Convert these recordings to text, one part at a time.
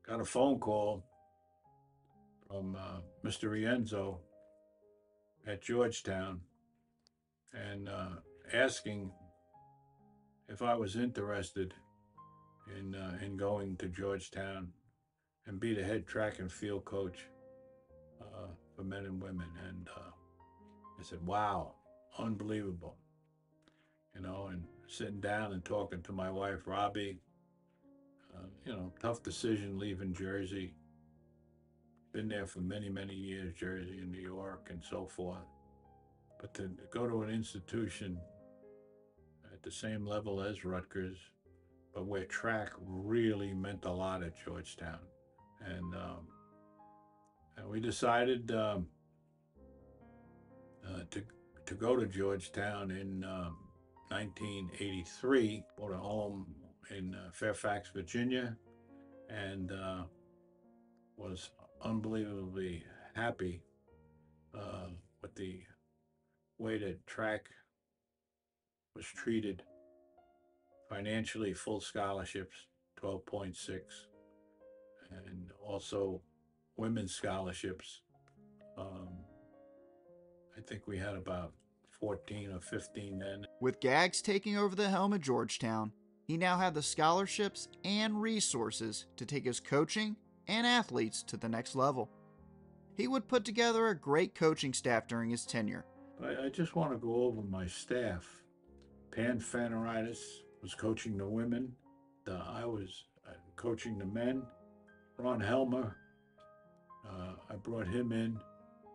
got a phone call from Mr. Rienzo at Georgetown and asking if I was interested in going to Georgetown and be the head track and field coach for men and women. And I said, "Wow, unbelievable!" And sitting down and talking to my wife, Robbie. Tough decision leaving Jersey. Been there for many, many years, Jersey and New York and so forth. But to go to an institution at the same level as Rutgers, but where track really meant a lot at Georgetown. And we decided to go to Georgetown in 1983. Bought a home in Fairfax, Virginia, and was unbelievably happy with the way that track was treated financially. Full scholarships, 12.6, and also women's scholarships. Um, I think we had about 14 or 15 then. With GAGS taking over the helm at Georgetown, he now had the scholarships and resources to take his coaching and athletes to the next level. He would put together a great coaching staff during his tenure. I just want to go over my staff. Pan Fanaritis was coaching the women. I was coaching the men. Ron Helmer, I brought him in,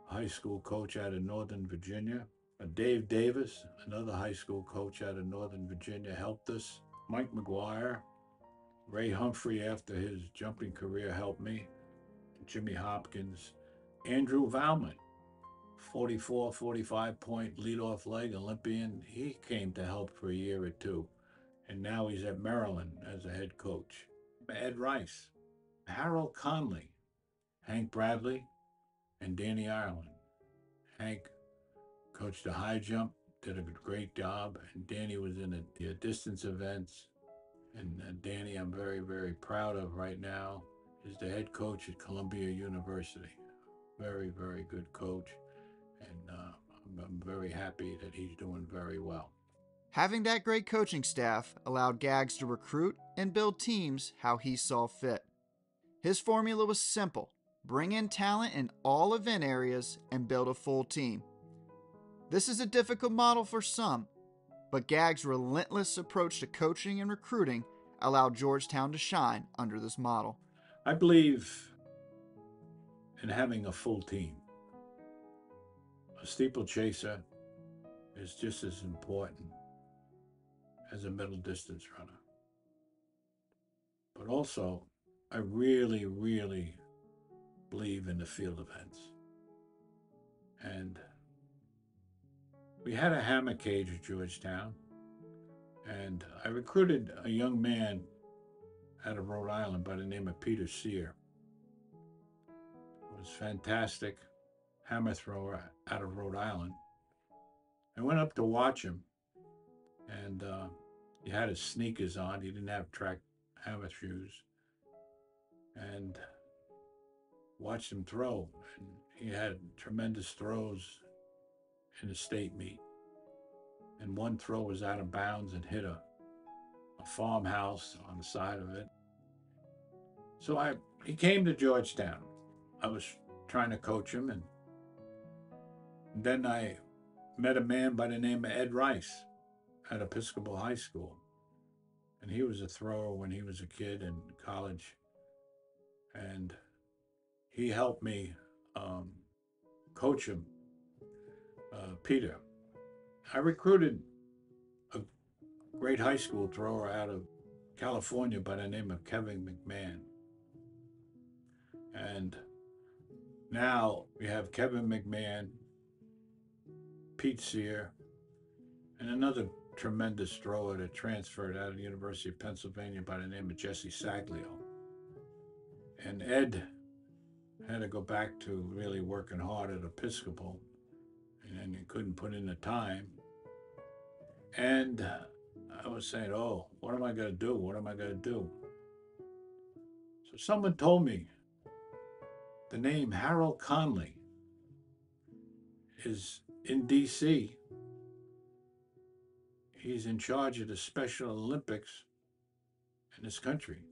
high school coach out of Northern Virginia. Dave Davis, another high school coach out of Northern Virginia, helped us. Mike McGuire, Ray Humphrey, after his jumping career, helped me. Jimmy Hopkins, Andrew Valmont, 44, 45-point leadoff leg Olympian. He came to help for a year or two, and now he's at Maryland as a head coach. Ed Rice, Harold Conley, Hank Bradley, and Danny Ireland. Hank coached the high jump, did a great job, and Danny was in the distance events. And Danny, I'm very, very proud of right now, is the head coach at Columbia University. Very, very good coach, and I'm very happy that he's doing very well. Having that great coaching staff allowed GAGS to recruit and build teams how he saw fit. His formula was simple: bring in talent in all event areas and build a full team. This is a difficult model for some, but GAG's relentless approach to coaching and recruiting allowed Georgetown to shine under this model. I believe in having a full team. A steeplechaser is just as important as a middle distance runner. But also, I really, really believe in the field events. And we had a hammer cage at Georgetown, and I recruited a young man out of Rhode Island by the name of Peter Sear. He was fantastic hammer thrower out of Rhode Island. I went up to watch him, and he had his sneakers on. He didn't have track hammer shoes, and watched him throw. And he had tremendous throws in the state meet. And one throw was out of bounds and hit a farmhouse on the side of it. So he came to Georgetown. I was trying to coach him, and then I met a man by the name of Ed Rice at Episcopal High School. And he was a thrower when he was a kid in college. And he helped me coach him, Peter. I recruited a great high school thrower out of California by the name of Kevin McMahon. And now we have Kevin McMahon, Pete Sear, and another tremendous thrower that transferred out of the University of Pennsylvania by the name of Jesse Saglio. And Ed had to go back to really working hard at Episcopal, and he couldn't put in the time. And I was saying, oh, what am I going to do? What am I going to do? So someone told me the name Harold Conley is in D.C. He's in charge of the Special Olympics in this country.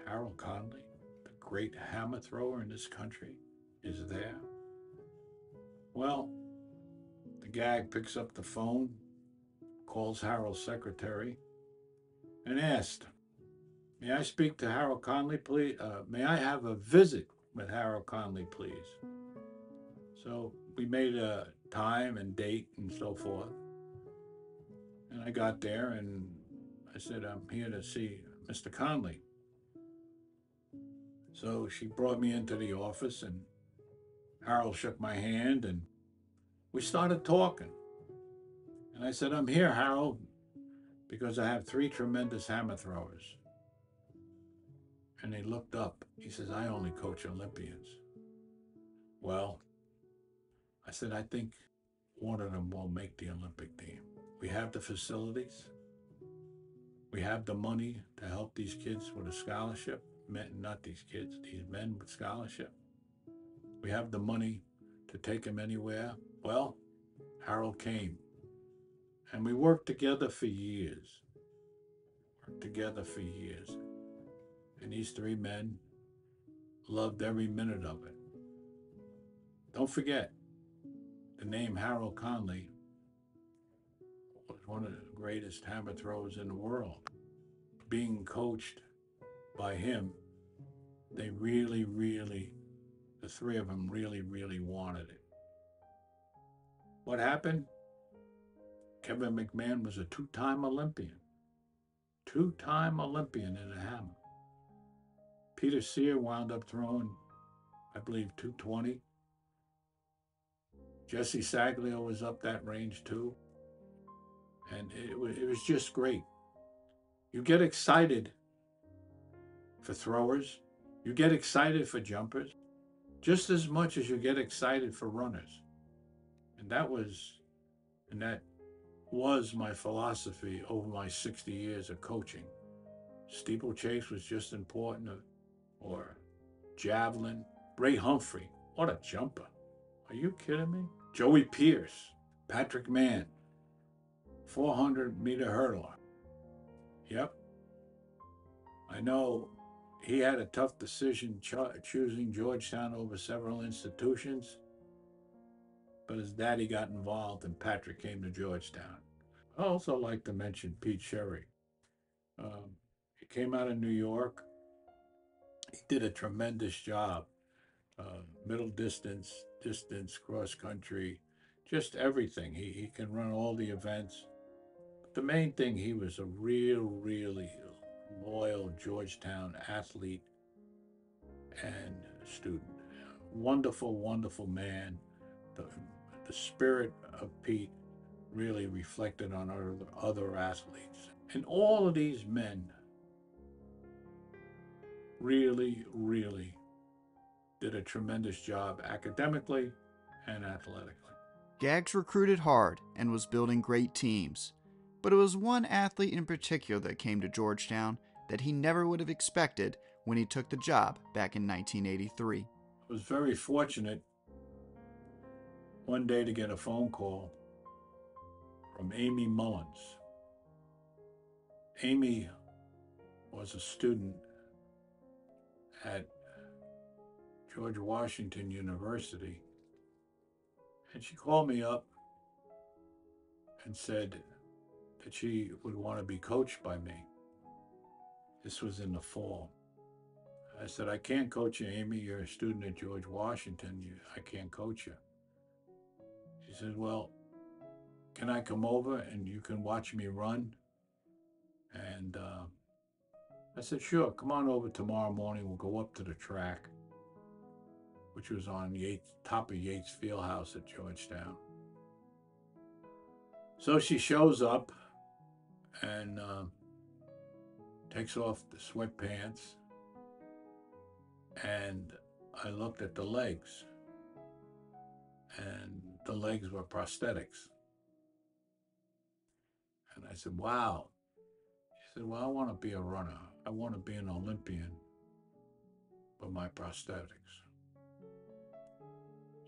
Harold Conley, the great hammer thrower in this country, is there. Well, the GAG picks up the phone, calls Harold's secretary, and asked, "May I speak to Harold Conley, please? May I have a visit with Harold Conley, please?" So we made a time and date and so forth. And I got there and I said, "I'm here to see Mr. Conley." So she brought me into the office and Harold shook my hand and we started talking. And I said, "I'm here, Harold, because I have three tremendous hammer throwers." And he looked up. He says, "I only coach Olympians." Well, I said, "I think one of them will make the Olympic team. We have the facilities. We have the money to help these kids with a scholarship. Not these kids, these men with scholarship. We have the money to take them anywhere." Well, Harold came and we worked together for years. Worked together for years. And these three men loved every minute of it. Don't forget, the name Harold Conley was one of the greatest hammer throwers in the world. Being coached by him, they really, the three of them really wanted it. What happened? Kevin McMahon was a two-time Olympian. Two-time Olympian in a hammer. Peter Sear wound up throwing, I believe, 220. Jesse Saglio was up that range too. And it was just great. You get excited for throwers. You get excited for jumpers just as much as you get excited for runners. And that was my philosophy over my 60 years of coaching. Steeplechase was just important, or javelin. Ray Humphrey, what a jumper. Are you kidding me? Joey Pierce, Patrick Mann, 400-meter hurdler. Yep. I know he had a tough decision choosing Georgetown over several institutions, but his daddy got involved and Patrick came to Georgetown. I also like to mention Pete Sherry. He came out of New York. He did a tremendous job. Middle distance, cross country, just everything. He can run all the events. But the main thing, he was a really loyal Georgetown athlete and student. Wonderful man. The spirit of Pete really reflected on other athletes. And all of these men really did a tremendous job academically and athletically. GAGS recruited hard and was building great teams, but it was one athlete in particular that came to Georgetown that he never would have expected when he took the job back in 1983. I was very fortunate one day to get a phone call from Amy Mullins. Amy was a student at George Washington University, and she called me up and said that she would want to be coached by me. This was in the fall. I said, "I can't coach you, Amy. You're a student at George Washington. I can't coach you." She said, "Well, can I come over and you can watch me run?" And I said, "Sure, come on over tomorrow morning. We'll go up to the track," which was on top of Yates Fieldhouse at Georgetown. So she shows up and takes off the sweatpants, and I looked at the legs, and the legs were prosthetics. And I said, "Wow." She said, "Well, I want to be a runner. I want to be an Olympian." my prosthetics.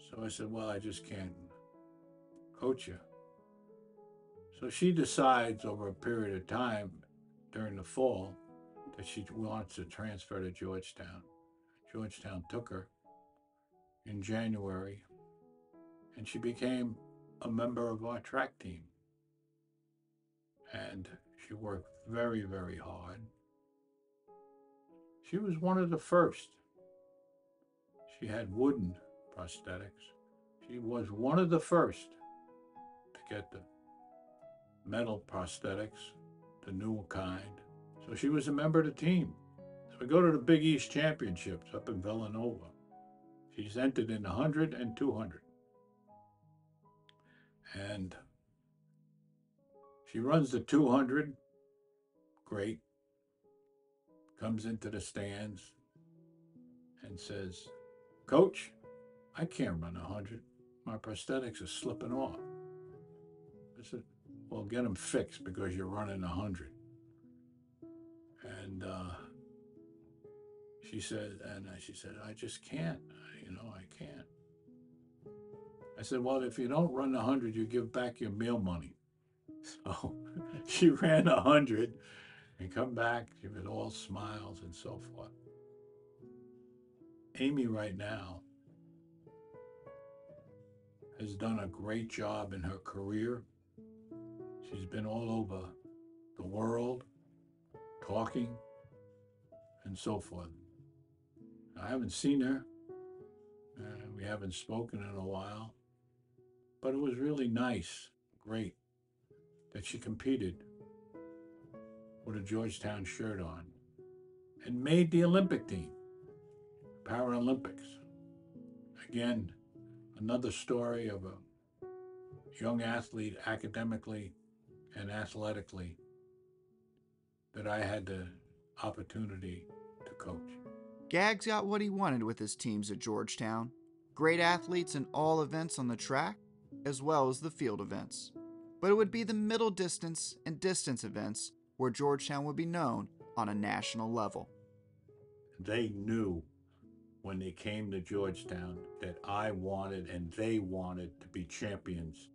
So I said, well, I just can't coach you. So she decides over a period of time during the fall that she wants to transfer to Georgetown. Georgetown took her in January, and she became a member of our track team. And she worked very, very hard. She was one of the first. She had wooden prosthetics. She was one of the first to get the metal prosthetics, the new kind. So she was a member of the team. So we go to the Big East Championships up in Villanova. She's entered in 100 and 200. And she runs the 200. Great. Comes into the stands and says, Coach, I can't run 100. My prosthetics are slipping off. I said, well, get them fixed because you're running 100. And she said, I just can't. I can't. I said, well, if you don't run 100, you give back your meal money. So she ran 100 and come back. She was all smiles and so forth. Amy right now has done a great job in her career. She's been all over the world, talking and so forth. I haven't seen her. We haven't spoken in a while. But it was really nice, great, that she competed with a Georgetown shirt on and made the Olympic team, Paralympics. Again, another story of a young athlete academically and athletically that I had the opportunity to coach. Gags got what he wanted with his teams at Georgetown. Great athletes in all events on the track, as well as the field events. But it would be the middle distance and distance events where Georgetown would be known on a national level. They knew when they came to Georgetown that I wanted and they wanted to be champions